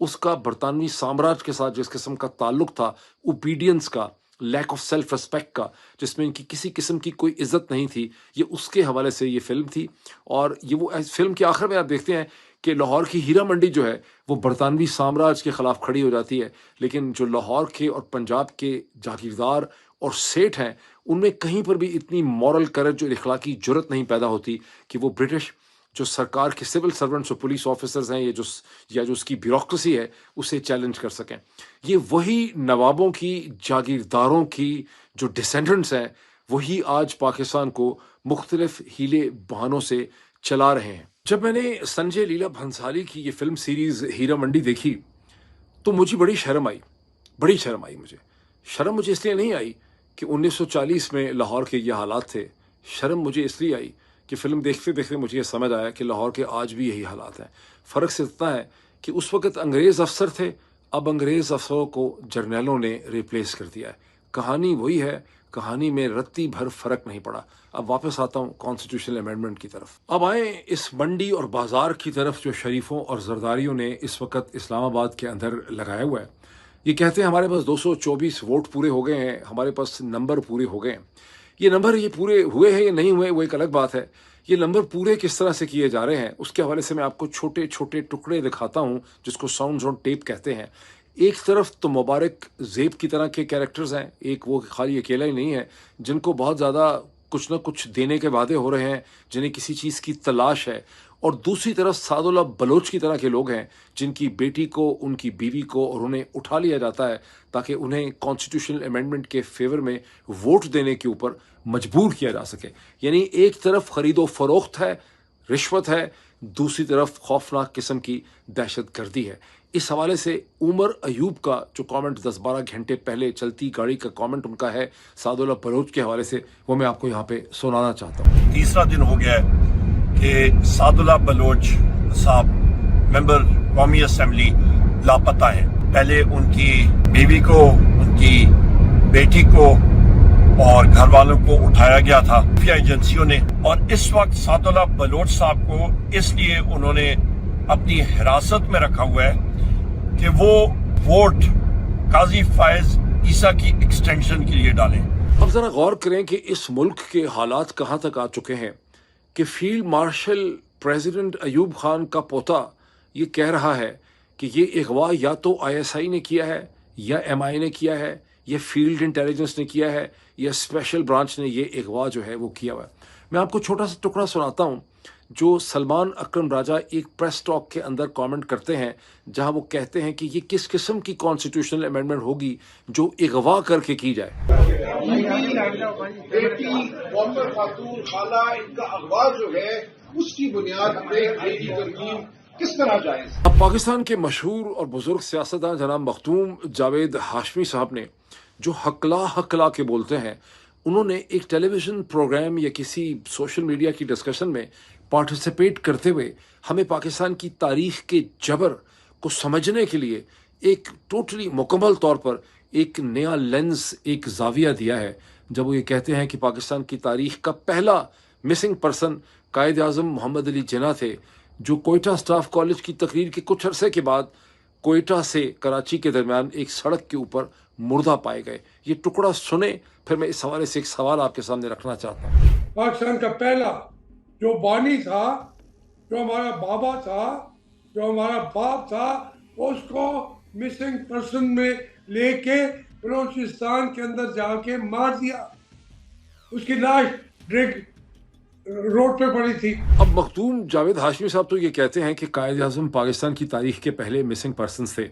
اس کا برطانوی سامراج کے ساتھ جس قسم کا تعلق تھا، اوبیڈینس کا، لیک آف سیلف ریسپیکٹ کا، جس میں ان کی کسی قسم کی کوئی عزت نہیں تھی، یہ اس کے حوالے سے یہ فلم تھی۔ اور یہ وہ فلم کے آخر میں آپ دیکھتے ہیں کہ لاہور کی ہیرا منڈی جو ہے وہ برطانوی سامراج کے خلاف کھڑی ہو جاتی ہے، لیکن جو لاہور کے اور پنجاب کے جاگیردار اور سیٹھ ہیں ان میں کہیں پر بھی اتنی مورل کریج اور اخلاقی جرت نہیں پیدا ہوتی کہ وہ برٹش جو سرکار کے سول سرونٹس اور پولیس آفیسرز ہیں یا جو اس کی بیوروکریسی ہے اسے چیلنج کر سکیں۔ یہ وہی نوابوں کی، جاگیرداروں کی جو ڈسینڈنٹس ہیں وہی آج پاکستان کو مختلف ہیلے بہانوں سے چلا رہے ہیں۔ جب میں نے سنجے لیلا بھنسالی کی یہ فلم سیریز ہیرا منڈی دیکھی تو مجھے بڑی شرم آئی مجھے۔ شرم مجھے اس لیے نہیں آئی کہ 1940 میں لاہور کے یہ حالات تھے، شرم مجھے اس لیے آئی کہ فلم دیکھتے دیکھتے مجھے یہ سمجھ آیا کہ لاہور کے آج بھی یہی حالات ہیں۔ فرق صرف اتنا ہے کہ اس وقت انگریز افسر تھے، اب انگریز افسروں کو جرنیلوں نے ریپلیس کر دیا ہے۔ کہانی وہی ہے، کہانی میں رتی بھر فرق نہیں پڑا۔ اب واپس آتا ہوں کانسٹیٹیوشنل امینڈمنٹ کی طرف۔ اب آئیں اس منڈی اور بازار کی طرف جو شریفوں اور زرداریوں نے اس وقت اسلام آباد کے اندر لگایا ہوا ہے۔ یہ کہتے ہیں ہمارے پاس 224 ووٹ پورے ہو گئے ہیں، ہمارے پاس نمبر پورے ہو گئے ہیں۔ یہ نمبر یہ پورے ہوئے ہیں یا نہیں ہوئے وہ ایک الگ بات ہے، یہ نمبر پورے کس طرح سے کیے جا رہے ہیں اس کے حوالے سے میں آپ کو چھوٹے چھوٹے ٹکڑے دکھاتا ہوں جس کو ساؤنڈز آن ٹیپ کہتے ہیں۔ ایک طرف تو مبارک زیب کی طرح کے کیریکٹرز ہیں، ایک وہ خالی اکیلا ہی نہیں ہے جن کو بہت زیادہ کچھ نہ کچھ دینے کے وعدے ہو رہے ہیں، جنہیں کسی چیز کی تلاش ہے، اور دوسری طرف سعد اللہ بلوچ کی طرح کے لوگ ہیں جن کی بیٹی کو، ان کی بیوی کو اور انہیں اٹھا لیا جاتا ہے تاکہ انہیں کانسٹیٹیوشنل امینڈمنٹ کے فیور میں ووٹ دینے کے اوپر مجبور کیا جا سکے۔ یعنی ایک طرف خرید و فروخت ہے، رشوت ہے، دوسری طرف خوفناک قسم کی دہشت گردی ہے۔ اس حوالے سے عمر ایوب کا جو کامنٹ 10-12 گھنٹے پہلے چلتی گاڑی کا کامنٹ ان کا ہے سعد اللہ بلوچ کے حوالے سے، وہ میں آپ کو یہاں پہ سنانا چاہتا ہوں۔ تیسرا دن ہو گیا ہے کہ سعد اللہ بلوچ صاحب ممبر قومی اسمبلی لاپتہ ہیں۔ پہلے ان کی بیوی کو، ان کی بیٹی کو اور گھر والوں کو اٹھایا گیا تھا خفیہ ایجنسیوں نے، اور اس وقت سعد اللہ بلوچ صاحب کو اس لیے انہوں نے اپنی حراست میں رکھا ہوا ہے کہ وہ ووٹ قاضی فائز عیسیٰ کی ایکسٹینشن کے لیے ڈالیں۔ اب ذرا غور کریں کہ اس ملک کے حالات کہاں تک آ چکے ہیں کہ field marshal president Ayub Khan کا پوتا یہ کہہ رہا ہے کہ یہ اغوا یا تو ISI نے کیا ہے، یا MI نے کیا ہے، یا فیلڈ انٹیلیجنس نے کیا ہے، یا اسپیشل برانچ نے یہ اغوا جو ہے وہ کیا ہوا ہے۔ میں آپ کو چھوٹا سا ٹکڑا سناتا ہوں جو سلمان اکرم راجہ ایک پریس ٹاک کے اندر کامنٹ کرتے ہیں، جہاں وہ کہتے ہیں کہ یہ کس قسم کی کانسٹیٹیوشنل امینڈمنٹ ہوگی جو اغوا کر کے کی جائے۔ بیٹی واٹر خاتون خالہ ان کا اغوا جو ہے اس کی بنیاد پہ بیٹی ترمیم کس طرح جائز؟ اب پاکستان کے مشہور اور بزرگ سیاستداں جناب مختوم جاوید ہاشمی صاحب نے جو ہکلا کے بولتے ہیں، انہوں نے ایک ٹیلی ویژن پروگرام یا کسی سوشل میڈیا کی ڈسکشن میں پارٹیسپیٹ کرتے ہوئے ہمیں پاکستان کی تاریخ کے جبر کو سمجھنے کے لیے ایک ٹوٹلی مکمل طور پر ایک نیا لینز، ایک زاویہ دیا ہے، جب وہ یہ کہتے ہیں کہ پاکستان کی تاریخ کا پہلا مسنگ پرسن قائد اعظم محمد علی جناح تھے، جو کوئٹہ اسٹاف کالج کی تقریر کے کچھ عرصے کے بعد کوئٹہ سے کراچی کے درمیان ایک سڑک کے اوپر مردہ پائے گئے۔ یہ ٹکڑا سنیں، پھر میں اس حوالے سے ایک سوال آپ کے سامنے رکھنا چاہتا ہوں۔ پاکستان کا پہلا جو بانی تھا، جو ہمارا بابا تھا، جو ہمارا باپ تھا، اس کو مسنگ پرسن میں لے کے بلوچستان کے اندر جا کے مار دیا، اس کی لاش روڈ پہ پڑی تھی۔ اب مختوم جاوید ہاشمی صاحب تو یہ کہتے ہیں کہ قائد اعظم پاکستان کی تاریخ کے پہلے مسنگ پرسنز تھے۔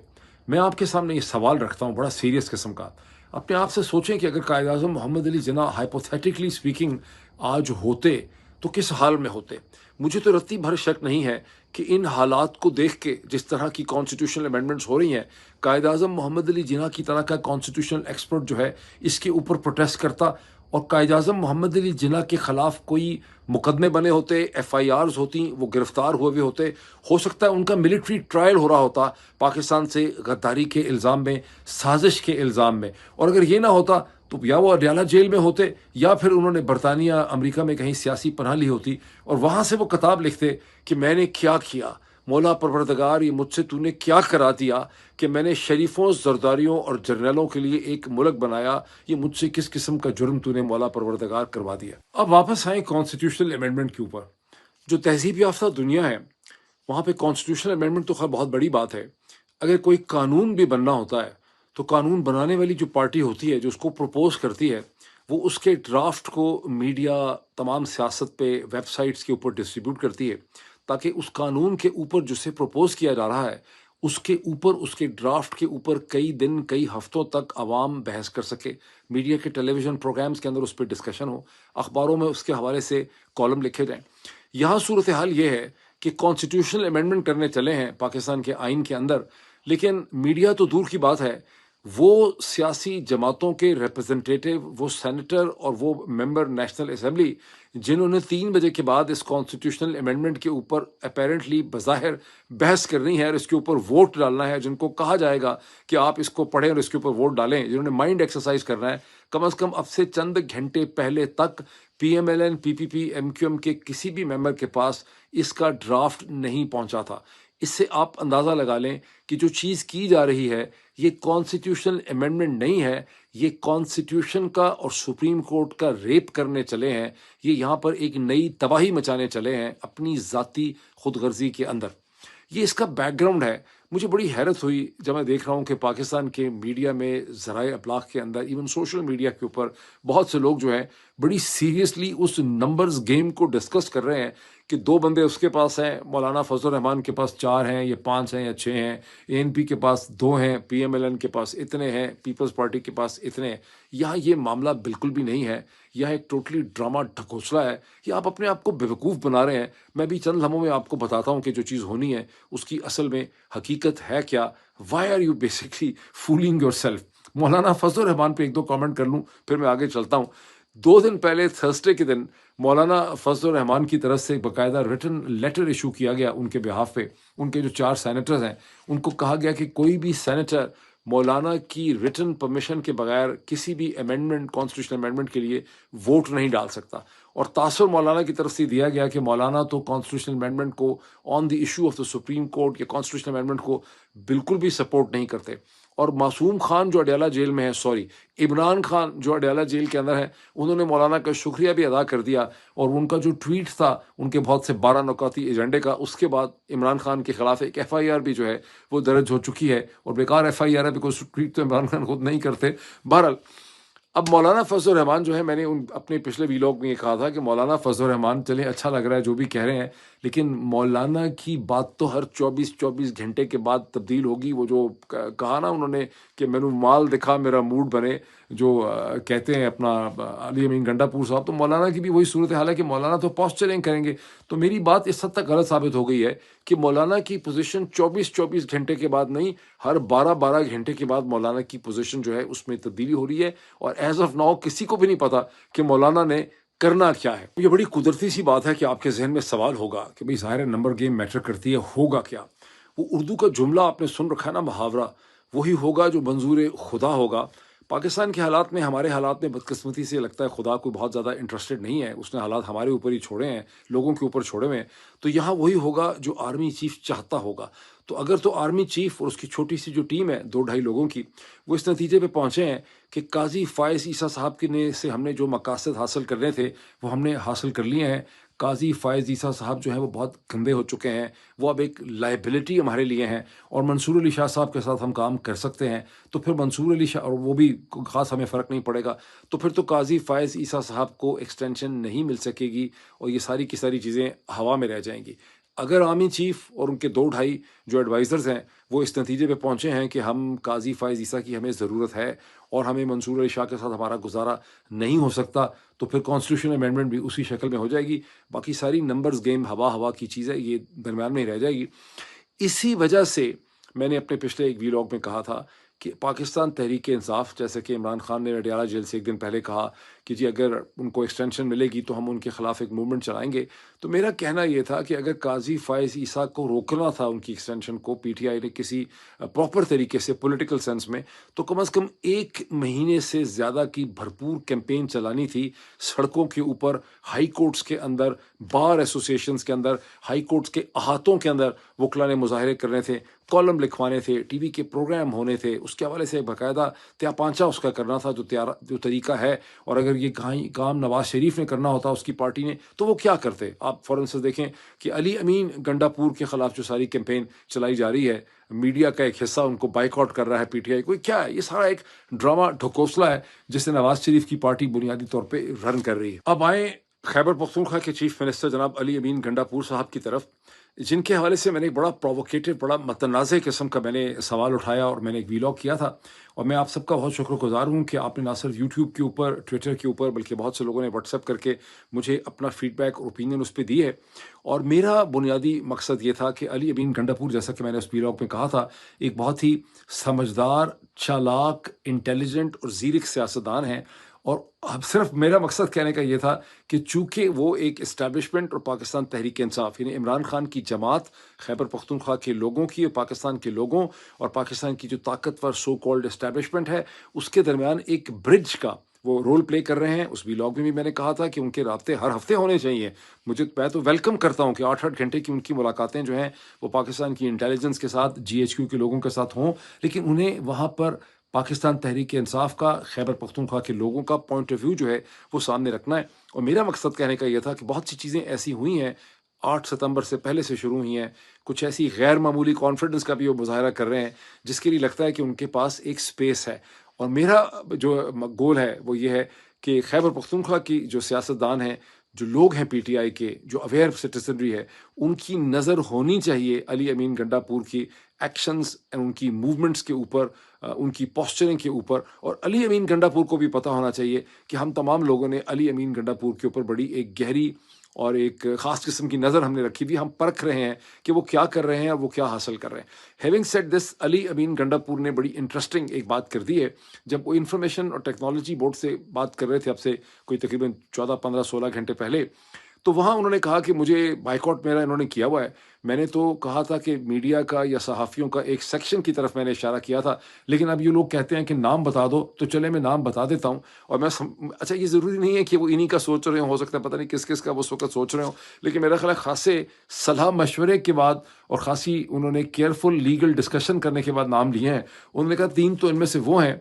میں آپ کے سامنے یہ سوال رکھتا ہوں بڑا سیریس قسم کا، اپنے آپ سے سوچیں کہ اگر قائد اعظم محمد علی جناح ہائپوتھیٹیکلی اسپیکنگ آج ہوتے تو کس حال میں ہوتے؟ مجھے تو رتی بھر شک نہیں ہے کہ ان حالات کو دیکھ کے جس طرح کی کانسٹیٹیوشنل امینڈمنٹس ہو رہی ہیں، قائد اعظم محمد علی جناح کی طرح کا کانسٹیٹیوشنل ایکسپرٹ جو ہے اس کے اوپر پروٹیسٹ کرتا، اور قائد اعظم محمد علی جناح کے خلاف کوئی مقدمے بنے ہوتے، FIRs ہوتی، وہ گرفتار ہوئے ہوتے، ہو سکتا ہے ان کا ملٹری ٹرائل ہو رہا ہوتا پاکستان سے غداری کے الزام میں، سازش کے الزام میں، اور اگر یہ نہ ہوتا تو یا وہ اڈیالہ جیل میں ہوتے یا پھر انہوں نے برطانیہ امریکہ میں کہیں سیاسی پناہ لی ہوتی، اور وہاں سے وہ کتاب لکھتے کہ میں نے کیا کیا، مولا پروردگار یہ مجھ سے تو نے کیا کرا دیا کہ میں نے شریفوں، زرداریوں اور جرنیلوں کے لیے ایک ملک بنایا، یہ مجھ سے کس قسم کا جرم تو نے مولا پروردگار کروا دیا۔ اب واپس آئیں کانسٹیٹیوشنل امینڈمنٹ کے اوپر۔ جو تہذیب یافتہ دنیا ہے وہاں پہ کانسٹیٹیوشنل امینڈمنٹ تو خیر بہت بڑی بات ہے۔ اگر کوئی قانون بھی بننا ہوتا ہے تو قانون بنانے والی جو پارٹی ہوتی ہے جو اس کو پروپوز کرتی ہے وہ اس کے ڈرافٹ کو میڈیا، تمام سیاست پہ، ویب سائٹس کے اوپر ڈسٹریبیوٹ کرتی ہے تاکہ اس قانون کے اوپر جسے پروپوز کیا جا رہا ہے اس کے اوپر، اس کے ڈرافٹ کے اوپر کئی دن، کئی ہفتوں تک عوام بحث کر سکے، میڈیا کے ٹیلی ویژن پروگرامز کے اندر اس پہ ڈسکشن ہو، اخباروں میں اس کے حوالے سے کالم لکھے جائیں۔ یہاں صورتحال یہ ہے کہ کانسٹیٹیوشنل امینڈمنٹ کرنے چلے ہیں پاکستان کے آئین کے اندر، لیکن میڈیا تو دور کی بات ہے، وہ سیاسی جماعتوں کے ریپرزنٹیٹیو، وہ سینیٹر اور وہ ممبر نیشنل اسمبلی جنہوں نے 3 بجے کے بعد اس کانسٹیٹیوشنل امینڈمنٹ کے اوپر اپیرنٹلی بظاہر بحث کرنی ہے اور اس کے اوپر ووٹ ڈالنا ہے، جن کو کہا جائے گا کہ آپ اس کو پڑھیں اور اس کے اوپر ووٹ ڈالیں، جنہوں نے مائنڈ ایکسرسائز کرنا ہے، کم از کم اب سے چند گھنٹے پہلے تک پی ایم ایل این، پی پی پی، ایم کیو ایم کے کسی بھی ممبر کے پاس اس کا ڈرافٹ نہیں پہنچا تھا۔ اس سے آپ اندازہ لگا لیں کہ جو چیز کی جا رہی ہے یہ کانسٹیٹیوشنل امینڈمنٹ نہیں ہے، یہ کانسٹیٹیوشن کا اور سپریم کورٹ کا ریپ کرنے چلے ہیں، یہ یہاں پر ایک نئی تباہی مچانے چلے ہیں اپنی ذاتی خود غرضی کے اندر۔ یہ اس کا بیک گراؤنڈ ہے۔ مجھے بڑی حیرت ہوئی جب میں دیکھ رہا ہوں کہ پاکستان کے میڈیا میں، ذرائع ابلاغ کے اندر، ایون سوشل میڈیا کے اوپر بہت سے لوگ جو ہیں بڑی سیریسلی اس نمبرز گیم کو ڈسکس کر رہے ہیں کہ 2 بندے اس کے پاس ہیں، مولانا فضل الرحمان کے پاس 4 ہیں یا 5 ہیں یا 6 ہیں، اے این پی کے پاس 2 ہیں، پی ایم ایل این کے پاس اتنے ہیں، پیپلز پارٹی کے پاس اتنے ہیں۔ یہاں یہ معاملہ بالکل بھی نہیں ہے، یہاں ایک ٹوٹلی ڈرامہ ڈھکوسلا ہے، یہ آپ اپنے آپ کو بیوقوف بنا رہے ہیں۔ میں بھی چند لمحوں میں آپ کو بتاتا ہوں کہ جو چیز ہونی ہے اس کی اصل میں حقیقت ہے کیا۔ Why are you basically fooling yourself? Maulana Fazl الرحمان پہ 1-2 کامنٹ کر لوں پھر میں آگے چلتا ہوں۔ 2 دن پہلے تھرسڈے کے دن مولانا فضل الرحمان کی طرف سے باقاعدہ ریٹن لیٹر ایشو کیا گیا ان کے بہاف پہ، ان کے جو 4 سینیٹرز ہیں ان کو کہا گیا کہ کوئی بھی سینیٹر مولانا کی ریٹن پرمیشن کے بغیر کسی بھی امینڈمنٹ، کانسٹیٹیوشنل امینڈمنٹ کے لیے ووٹ نہیں ڈال سکتا، اور تاثر مولانا کی طرف سے دیا گیا کہ مولانا تو کانسٹیٹیوشنل امینڈمنٹ کو on the issue of the supreme court یا کانسٹیٹیوشنل امینڈمنٹ کو بالکل بھی سپورٹ نہیں کرتے۔ اور معصوم خان جو اڈیالہ جیل میں ہے، عمران خان جو اڈیالہ جیل کے اندر ہے، انہوں نے مولانا کا شکریہ بھی ادا کر دیا، اور ان کا جو ٹویٹ تھا ان کے بہت سے 12 نکاتی ایجنڈے کا، اس کے بعد عمران خان کے خلاف ایک ایف آئی آر بھی جو ہے وہ درج ہو چکی ہے، اور بیکار ایف آئی آر ہے بیکاز ٹویٹ تو عمران خان خود نہیں کرتے۔ بہرحال اب مولانا فضل الرحمان جو ہے، میں نے اپنے پچھلے ویلاگ میں یہ کہا تھا کہ مولانا فضل الرحمان چلیں اچھا لگ رہا ہے جو بھی کہہ رہے ہیں، لیکن مولانا کی بات تو ہر 24 گھنٹے کے بعد تبدیل ہوگی۔ وہ جو کہا نا انہوں نے کہ مینو مال دکھا میرا موڈ بنے، جو کہتے ہیں اپنا علی امین گنڈا پور صاحب، تو مولانا کی بھی وہی صورتحال ہے کہ مولانا تو پوسچرنگ کریں گے۔ تو میری بات اس حد تک غلط ثابت ہو گئی ہے کہ مولانا کی پوزیشن 24 گھنٹے کے بعد نہیں، ہر 12 گھنٹے کے بعد مولانا کی پوزیشن جو ہے اس میں تبدیلی ہو رہی ہے، اور ایز آف ناؤ کسی کو بھی نہیں پتا کہ مولانا نے کرنا کیا ہے۔ یہ بڑی قدرتی سی بات ہے کہ آپ کے ذہن میں سوال ہوگا کہ بھئی ظاہر ہے نمبر گیم میٹر کرتی ہے، ہوگا کیا؟ وہ اردو کا جملہ آپ نے سن رکھا ہے نا، محاورہ، وہی ہوگا جو منظور خدا ہوگا۔ پاکستان کے حالات میں، ہمارے حالات میں بدقسمتی سے لگتا ہے خدا کوئی بہت زیادہ انٹرسٹڈ نہیں ہے، اس نے حالات ہمارے اوپر ہی چھوڑے ہیں، لوگوں کے اوپر چھوڑے ہوئے ہیں۔ تو یہاں وہی ہوگا جو آرمی چیف چاہتا ہوگا۔ تو اگر تو آرمی چیف اور اس کی چھوٹی سی جو ٹیم ہے 2-2.5 لوگوں کی، وہ اس نتیجے پہ پہنچے ہیں کہ قاضی فائز عیسیٰ صاحب کے سے ہم نے جو مقاصد حاصل کرنے تھے وہ ہم نے حاصل کر لیے ہیں۔ قاضی فائز عیسیٰ صاحب جو ہیں وہ بہت گندے ہو چکے ہیں، وہ اب ایک لائبلٹی ہمارے لیے ہیں، اور منصور علی شاہ صاحب کے ساتھ ہم کام کر سکتے ہیں۔ تو پھر منصور علی شاہ، اور وہ بھی خاص ہمیں فرق نہیں پڑے گا، تو پھر تو قاضی فائز عیسیٰ صاحب کو ایکسٹینشن نہیں مل سکے گی، اور یہ ساری کی ساری چیزیں ہوا میں رہ جائیں گی۔ اگر آرمی چیف اور ان کے 2-2.5 جو ایڈوائزرز ہیں وہ اس نتیجے پہ پہنچے ہیں کہ ہم قاضی فائز عیسیٰ کی ہمیں ضرورت ہے اور ہمیں منصور علی شاہ کے ساتھ ہمارا گزارا نہیں ہو سکتا، تو پھر کانسٹیٹیوشن امینڈمنٹ بھی اسی شکل میں ہو جائے گی۔ باقی ساری نمبرز گیم ہوا کی چیز ہے، یہ درمیان میں ہی رہ جائے گی۔ اسی وجہ سے میں نے اپنے پچھلے ایک ویلاگ میں کہا تھا کہ پاکستان تحریک انصاف، جیسے کہ عمران خان نے اڈیالہ جیل سے ایک دن پہلے کہا کہ جی اگر ان کو ایکسٹینشن ملے گی تو ہم ان کے خلاف ایک موومنٹ چلائیں گے، تو میرا کہنا یہ تھا کہ اگر قاضی فائز عیسیٰ کو روکنا تھا ان کی ایکسٹینشن کو پی ٹی آئی نے کسی پراپر طریقے سے پولیٹیکل سینس میں، تو کم از کم 1 مہینے سے زیادہ کی بھرپور کیمپین چلانی تھی، سڑکوں کے اوپر، ہائی کورٹس کے اندر، بار ایسوسیشنز کے اندر، ہائی کورٹس کے احاطوں کے اندر وکلا نے مظاہرے کرنے تھے، کالم لکھوانے تھے، ٹی وی کے پروگرام ہونے تھے، اس کے حوالے سے باقاعدہ تیا پانچا اس کا کرنا تھا جو طریقہ ہے۔ اور اگر یہ کام نواز شریف نے کرنا ہوتا اس کی پارٹی نے تو وہ کیا کرتے؟ آپ فوراً سے دیکھیں کہ علی امین گنڈا پور کے خلاف جو ساری کیمپین چلائی جا رہی ہے، میڈیا کا ایک حصہ ان کو بائیک آؤٹ کر رہا ہے، پی ٹی آئی کوئی کیا ہے؟ یہ سارا ایک ڈرامہ ڈھکوسلا ہے جسے نواز شریف کی پارٹی بنیادی طور پہ رن کر رہی ہے۔ اب آئیں خیبر پختونخوا کے چیف منسٹر جناب علی امین گنڈا پور صاحب کی طرف، جن کے حوالے سے میں نے ایک بڑا پرووکیٹو، بڑا متنازع قسم کا میں نے سوال اٹھایا اور میں نے ایک ویلاگ کیا تھا، اور میں آپ سب کا بہت شکر گزار ہوں کہ آپ نے نہ صرف یوٹیوب کے اوپر، ٹویٹر کے اوپر، بلکہ بہت سے لوگوں نے واٹس ایپ کر کے مجھے اپنا فیڈ بیک اور اوپینین اس پہ دی ہے۔ اور میرا بنیادی مقصد یہ تھا کہ علی امین گنڈا پور، جیسا کہ میں نے اس ویلاگ میں کہا تھا، ایک بہت ہی سمجھدار، چالاک، انٹیلیجنٹ اور زیرک سیاستدان ہیں، اور اب صرف میرا مقصد کہنے کا یہ تھا کہ چونکہ وہ ایک اسٹیبلشمنٹ اور پاکستان تحریک انصاف یعنی عمران خان کی جماعت، خیبر پختونخوا کے لوگوں کی اور پاکستان کے لوگوں اور پاکستان کی جو طاقتور سو کالڈ اسٹیبلشمنٹ ہے، اس کے درمیان ایک برج کا وہ رول پلے کر رہے ہیں۔ اس ویلاگ میں بھی میں نے کہا تھا کہ ان کے رابطے ہر ہفتے ہونے چاہیے۔ میں تو ویلکم کرتا ہوں کہ 8-8 گھنٹے کی ان کی ملاقاتیں جو ہیں وہ پاکستان کی انٹیلیجنس کے ساتھ، جی ایچ کیو کے لوگوں کے ساتھ ہوں، لیکن انہیں وہاں پر پاکستان تحریک انصاف کا، خیبر پختونخوا کے لوگوں کا پوائنٹ آف ویو جو ہے وہ سامنے رکھنا ہے۔ اور میرا مقصد کہنے کا یہ تھا کہ بہت سی چیزیں ایسی ہوئی ہیں 8 ستمبر سے پہلے سے شروع ہوئی ہیں، کچھ ایسی غیر معمولی کانفیڈنس کا بھی وہ مظاہرہ کر رہے ہیں جس کے لیے لگتا ہے کہ ان کے پاس ایک سپیس ہے۔ اور میرا جو گول ہے وہ یہ ہے کہ خیبر پختونخوا کی جو سیاستدان ہیں، جو لوگ ہیں پی ٹی آئی کے، جو اویئر سٹیزنری ہے، ان کی نظر ہونی چاہیے علی امین گنڈا پور کی ایکشنز، ان کی موومنٹس کے اوپر، ان کی پوسچرنگ کے اوپر۔ اور علی امین گنڈا پور کو بھی پتہ ہونا چاہیے کہ ہم تمام لوگوں نے علی امین گنڈا پور کے اوپر بڑی ایک گہری اور ایک خاص قسم کی نظر ہم نے رکھی ہوئی، ہم پرکھ رہے ہیں کہ وہ کیا کر رہے ہیں اور وہ کیا حاصل کر رہے ہیں۔ ہیونگ سیڈ دس، علی امین گنڈا پور نے بڑی انٹرسٹنگ ایک بات کر دی ہے۔ جب وہ انفارمیشن اور ٹیکنالوجی بورڈ سے بات کر رہے تھے اب سے کوئی تقریباً 14, 15, 16 گھنٹے پہلے، تو وہاں انہوں نے کہا کہ مجھے بائیک آؤٹ میرا انہوں نے کیا ہوا ہے۔ میں نے تو کہا تھا کہ میڈیا کا یا صحافیوں کا ایک سیکشن کی طرف میں نے اشارہ کیا تھا، لیکن اب یہ لوگ کہتے ہیں کہ نام بتا دو، تو چلے میں نام بتا دیتا ہوں۔ اور میں اچھا، یہ ضروری نہیں ہے کہ وہ انہی کا سوچ رہے ہوں، ہو سکتا ہے پتہ نہیں کس کس کا وہ اس وقت سوچ رہے ہوں، لیکن میرا خیال ہے خاصے صلاح مشورے کے بعد اور خاصی انہوں نے کیئرفل لیگل ڈسکشن کرنے کے بعد نام لیے ہیں۔ انہوں نے کہا 3 تو ان میں سے وہ ہیں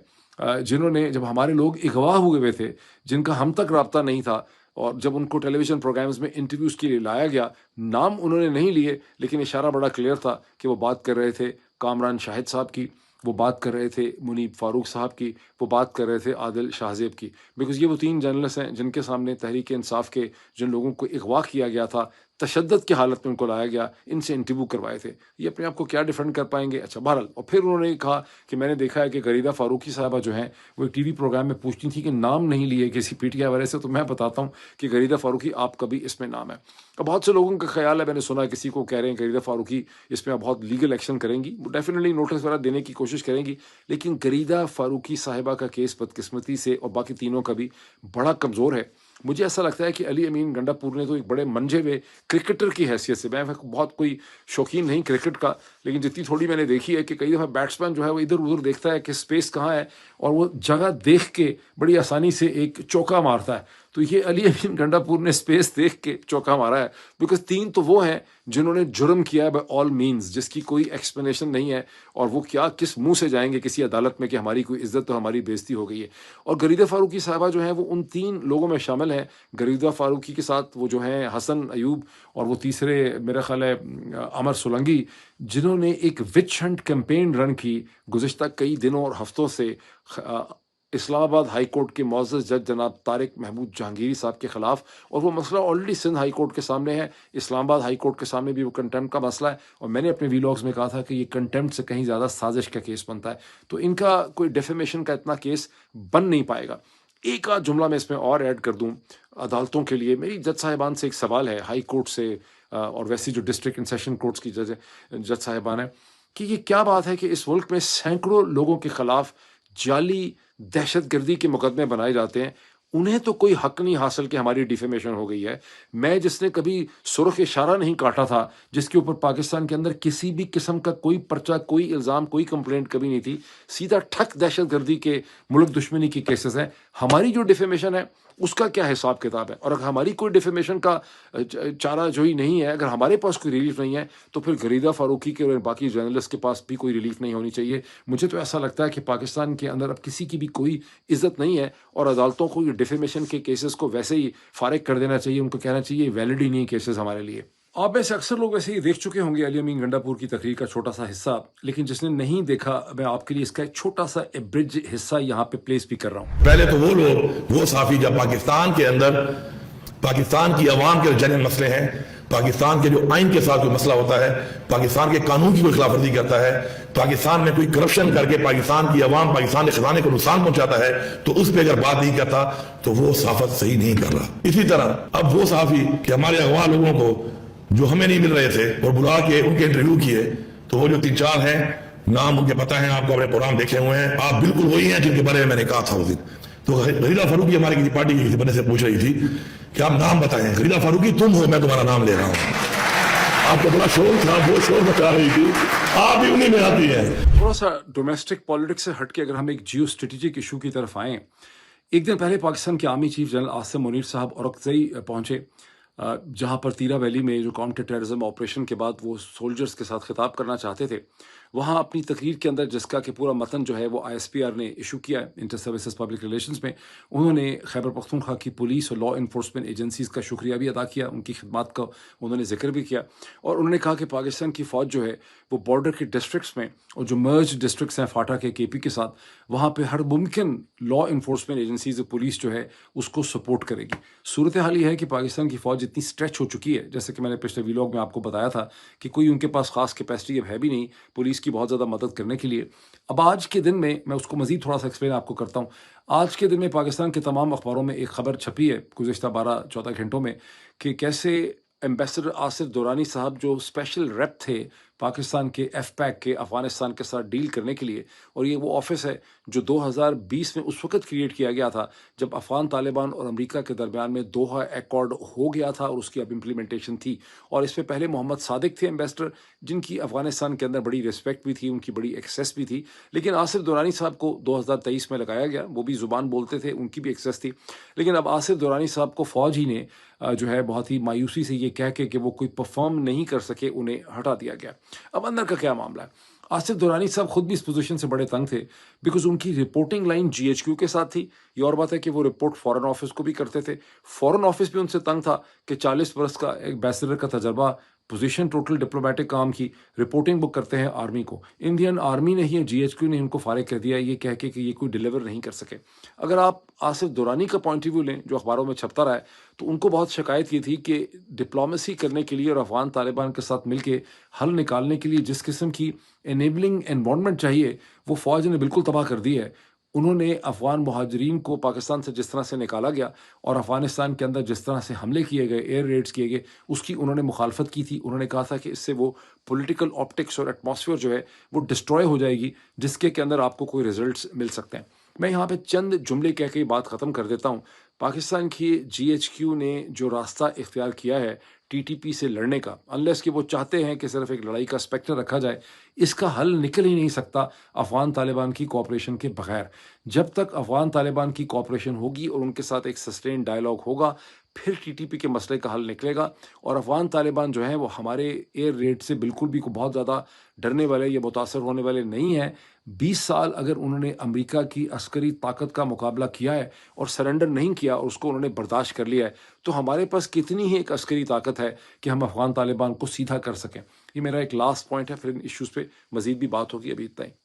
جنہوں نے، جب ہمارے لوگ اغوا ہوئے تھے، جن کا ہم تک رابطہ نہیں تھا، اور جب ان کو ٹیلی ویژن پروگرامز میں انٹرویوز کے لیے لایا گیا، نام انہوں نے نہیں لیے، لیکن اشارہ بڑا کلیئر تھا کہ وہ بات کر رہے تھے کامران شاہد صاحب کی، وہ بات کر رہے تھے منیب فاروق صاحب کی، وہ بات کر رہے تھے عادل شاہزیب کی، بیکاز یہ وہ 3 جرنلسٹ ہیں جن کے سامنے تحریک انصاف کے جن لوگوں کو اغوا کیا گیا تھا، تشدد کی حالت میں ان کو لایا گیا، ان سے انٹرویو کروائے تھے۔ یہ اپنے آپ کو کیا ڈیفینڈ کر پائیں گے؟ اچھا، بہرحال۔ اور پھر انہوں نے کہا کہ میں نے دیکھا ہے کہ غریدہ فاروقی صاحبہ جو ہیں وہ ایک ٹی وی پروگرام میں پوچھتی تھی کہ نام نہیں لیے کسی پی ٹی آئی والے سے، تو میں بتاتا ہوں کہ غریدہ فاروقی آپ کا بھی اس میں نام ہے۔ اب بہت سے لوگوں کا خیال ہے، میں نے سنا کسی کو کہہ رہے ہیں غریدہ فاروقی اس میں بہت لیگل ایکشن کریں گی، وہ ڈیفینیٹلی نوٹس وغیرہ دینے کی کوشش کریں گی، لیکن غریدہ فاروقی صاحبہ کا کیس بدقسمتی سے اور باقی تینوں کا بھی بڑا کمزور ہے۔ مجھے ایسا لگتا ہے کہ علی امین گنڈا پور نے تو ایک بڑے منجے ہوئے کرکٹر کی حیثیت سے، میں بہت کوئی شوقین نہیں کرکٹ کا، لیکن جتنی تھوڑی میں نے دیکھی ہے کہ کئی دفعہ بیٹسمین جو ہے وہ ادھر ادھر دیکھتا ہے کہ سپیس کہاں ہے، اور وہ جگہ دیکھ کے بڑی آسانی سے ایک چوکا مارتا ہے۔ تو یہ علی امین گنڈا پور نے سپیس دیکھ کے چوکا مارا ہے، بیکاز 3 تو وہ ہیں جنہوں نے جرم کیا ہے بائی آل مینز، جس کی کوئی ایکسپلینیشن نہیں ہے، اور وہ کیا کس منہ سے جائیں گے کسی عدالت میں کہ ہماری کوئی عزت تو ہماری بےزتی ہو گئی ہے۔ اور غریدہ فاروقی صاحبہ جو ہیں وہ ان 3 لوگوں میں شامل ہیں۔ غریدہ فاروقی کے ساتھ وہ جو ہیں حسن ایوب، اور وہ تیسرے میرا خیال ہے عمر سولنگی، جنہوں نے ایک وچ ہنٹ کیمپین رن کی گزشتہ کئی دنوں اور ہفتوں سے اسلام آباد ہائی کورٹ کے معزز جج جناب طارق محمود جہانگیری صاحب کے خلاف، اور وہ مسئلہ آلریڈی سندھ ہائی کورٹ کے سامنے ہے، اسلام آباد ہائی کورٹ کے سامنے بھی وہ کنٹیمپٹ کا مسئلہ ہے، اور میں نے اپنے ویلاگز میں کہا تھا کہ یہ کنٹیمپٹ سے کہیں زیادہ سازش کا کیس بنتا ہے، تو ان کا کوئی ڈیفیمیشن کا اتنا کیس بن نہیں پائے گا۔ ایک آدھ جملہ میں اس میں اور ایڈ کر دوں عدالتوں کے لیے، میری جج صاحبان سے ایک سوال ہے، ہائی کورٹ سے اور ویسی جو ڈسٹرکٹ اینڈ سیشن کورٹس کی جج صاحبان ہیں، کہ یہ کیا بات ہے کہ اس ملک میں سینکڑوں لوگوں کے خلاف جعلی دہشت گردی کے مقدمے بنائے جاتے ہیں، انہیں تو کوئی حق نہیں حاصل کہ ہماری ڈیفیمیشن ہو گئی ہے۔ میں جس نے کبھی سرخ اشارہ نہیں کاٹا تھا، جس کے اوپر پاکستان کے اندر کسی بھی قسم کا کوئی پرچہ، کوئی الزام، کوئی کمپلینٹ کبھی نہیں تھی، سیدھا ٹھک دہشت گردی کے، ملک دشمنی کے کیسز ہیں۔ ہماری جو ڈیفیمیشن ہے اس کا کیا حساب کتاب ہے؟ اور اگر ہماری کوئی ڈیفیمیشن کا چارہ جوئی نہیں ہے، اگر ہمارے پاس کوئی ریلیف نہیں ہے، تو پھر غریدہ فاروقی کے اور باقی جرنلسٹ کے پاس بھی کوئی ریلیف نہیں ہونی چاہیے۔ مجھے تو ایسا لگتا ہے کہ پاکستان کے اندر اب کسی کی بھی کوئی عزت نہیں ہے، اور عدالتوں کو یہ ڈیفیمیشن کے کیسز کو ویسے ہی فارغ کر دینا چاہیے، ان کو کہنا چاہیے ویلڈ ہی نہیں کیسز ہمارے لیے۔ آپ میں سے اکثر لوگ ویسے یہ دیکھ چکے ہوں گے علی امین گنڈا پور کی تقریر کا چھوٹا سا حصہ، لیکن جس نے نہیں دیکھا، میں آپ کے لیے اس کا ایک چھوٹا سا ایبرج حصہ یہاں پہ پلیس بھی کر رہا ہوں۔ پہلے تو وہ لوگ، وہ صحافی جب پاکستان کے اندر پاکستان کی عوام کے جنرل مسئلے ہیں، پاکستان کے جو آئین کے ساتھ کوئی مسئلہ ہوتا ہے، پاکستان کے قانون کی کوئی خلاف ورزی کرتا ہے، پاکستان میں کوئی کرپشن کر کے پاکستان کی عوام، پاکستان کے خزانے کو نقصان پہنچاتا ہے، تو اس پہ اگر بات نہیں کرتا تو وہ صحافت صحیح نہیں کر رہا۔ اسی طرح اب وہ صحافی کہ ہمارے اغوا لوگوں کو جو ہمیں نہیں مل رہے تھے اور بلا کے ان کے انٹرویو کیے، تو وہ جو 3-4 ہیں، نام ان کے پتہ ہیں، آپ کو اپنے پروگرام دیکھے ہوئے ہیں، آپ بالکل وہی ہیں جن کے بارے میں میں نے کہا تھا اس دن۔ تو غریدہ فاروقی ہماری کسی پارٹی کی کسی بندے سے پوچھ رہی تھی کہ آپ نام بتائیں، غریدہ فاروقی تم ہو، میں تمہارا نام لے رہا ہوں۔ آپ کو بڑا شور تھا، وہ شور مچا رہی تھی، آپ بھی انہی میں آتی ہیں۔ تھوڑا سا ڈومیسٹک پالیٹکس سے ہٹ کے اگر ہم ایک جیو اسٹریٹجک ایشو کی طرف آئیں، ایک دن پہلے پاکستان کے army chief general Asim Munir صاحب اورکزئی پہنچے، جہاں پر تیرا ویلی میں جو کاؤنٹر ٹیررزم آپریشن کے بعد وہ سولجرز کے ساتھ خطاب کرنا چاہتے تھے۔ وہاں اپنی تقریر کے اندر، جس کا کہ پورا متن جو ہے وہ ISPR نے ایشو کیا ہے، انٹر سروسز پبلک ریلیشنز میں، انہوں نے خیبر پختونخوا کی پولیس اور لا انفورسمنٹ ایجنسیز کا شکریہ بھی ادا کیا، ان کی خدمات کا انہوں نے ذکر بھی کیا، اور انہوں نے کہا کہ پاکستان کی فوج جو ہے وہ بارڈر کے ڈسٹرکٹس میں، اور جو مرج ڈسٹرکٹس ہیں فاٹا کے KP کے ساتھ، وہاں پہ ہر ممکن لا انفورسمنٹ ایجنسیز پولیس جو ہے اس کو سپورٹ کرے گی۔ صورتحال یہ ہے کہ پاکستان کی فوج اتنی اسٹریچ ہو چکی ہے، جیسے کہ میں نے پچھلے ویلاگ میں آپ کو بتایا تھا کہ کوئی ان کے پاس خاص کیپیسٹی اب ہے بھی نہیں پولیس کی بہت زیادہ مدد کرنے کے لیے۔ اب آج کے دن میں اس کو مزید تھوڑا سا ایکسپلین آپ کو کرتا ہوں۔ آج کے دن میں پاکستان کے تمام اخباروں میں ایک خبر چھپی ہے گزشتہ 12-14 گھنٹوں میں، کہ کیسے ایمبیسڈر آصف دورانی صاحب، جو اسپیشل ریپ تھے پاکستان کے FPAC کے افغانستان کے ساتھ ڈیل کرنے کے لیے، اور یہ وہ آفس ہے جو 2020 میں اس وقت کریٹ کیا گیا تھا جب افغان طالبان اور امریکہ کے درمیان میں دوحہ ایکارڈ ہو گیا تھا، اور اس کی اب امپلیمنٹیشن تھی۔ اور اس میں پہلے محمد صادق تھے ایمبیسڈر، جن کی افغانستان کے اندر بڑی ریسپیکٹ بھی تھی، ان کی بڑی ایکسیس بھی تھی، لیکن آصف دورانی صاحب کو 2023 میں لگایا گیا، وہ بھی زبان بولتے تھے، ان کی بھی ایکسیس تھی، لیکن اب آصف دورانی صاحب کو فوج ہی نے جو ہے بہت ہی مایوسی سے یہ کہہ کے کہ وہ کوئی پرفارم نہیں کر سکے، انہیں ہٹا دیا گیا۔ اب اندر کا کیا معاملہ ہے؟ آصف دورانی صاحب خود بھی اس پوزیشن سے بڑے تنگ تھے، بیکاز ان کی رپورٹنگ لائن GHQ کے ساتھ تھی۔ یہ اور بات ہے کہ وہ رپورٹ فورن آفس کو بھی کرتے تھے، فورن آفس بھی ان سے تنگ تھا کہ 40 برس کا ایک بیچلر کا تجربہ، پوزیشن ٹوٹل ڈپلومیٹک کام کی، رپورٹنگ بک کرتے ہیں آرمی کو۔ انڈین آرمی نے ہی، GHQ نے ان کو فارغ کر دیا یہ کہہ کے کہ یہ کوئی ڈیلیور نہیں کر سکے۔ اگر آپ آصف دورانی کا پوائنٹ آف ویو لیں، جو اخباروں میں چھپتا رہا ہے، تو ان کو بہت شکایت یہ تھی کہ ڈپلومیسی کرنے کے لیے اور افغان طالبان کے ساتھ مل کے حل نکالنے کے لیے جس قسم کی انیبلنگ انوائرمنٹ چاہیے، وہ فوج نے بالکل تباہ کر دی ہے۔ انہوں نے افغان مہاجرین کو پاکستان سے جس طرح سے نکالا گیا اور افغانستان کے اندر جس طرح سے حملے کیے گئے، ایئر ریڈز کیے گئے، اس کی انہوں نے مخالفت کی تھی۔ انہوں نے کہا تھا کہ اس سے وہ پولیٹیکل آپٹکس اور ایٹماسفیئر جو ہے وہ ڈسٹروائے ہو جائے گی، جس کے اندر آپ کو کوئی ریزلٹس مل سکتے ہیں۔ میں یہاں پہ چند جملے کہہ کے بات ختم کر دیتا ہوں۔ پاکستان کی GHQ نے جو راستہ اختیار کیا ہے TTP سے لڑنے کا، انلیس کہ وہ چاہتے ہیں کہ صرف ایک لڑائی کا اسپیکٹر رکھا جائے، اس کا حل نکل ہی نہیں سکتا افغان طالبان کی کوآپریشن کے بغیر۔ جب تک افغان طالبان کی کوآپریشن ہوگی اور ان کے ساتھ ایک سسٹین ڈائلاگ ہوگا، پھر TTP کے مسئلے کا حل نکلے گا۔ اور افغان طالبان جو ہیں وہ ہمارے ایئر ریڈ سے بالکل بھی بہت زیادہ ڈرنے والے یا متاثر ہونے والے نہیں ہیں۔ 20 سال اگر انہوں نے امریکہ کی عسکری طاقت کا مقابلہ کیا ہے اور سرنڈر نہیں کیا اور اس کو انہوں نے برداشت کر لیا ہے، تو ہمارے پاس کتنی ہی ایک عسکری طاقت ہے کہ ہم افغان طالبان کو سیدھا کر سکیں۔ یہ میرا ایک لاسٹ پوائنٹ ہے، پھر ان ایشوز پہ مزید بھی بات ہوگی، ابھی اتنا ہی۔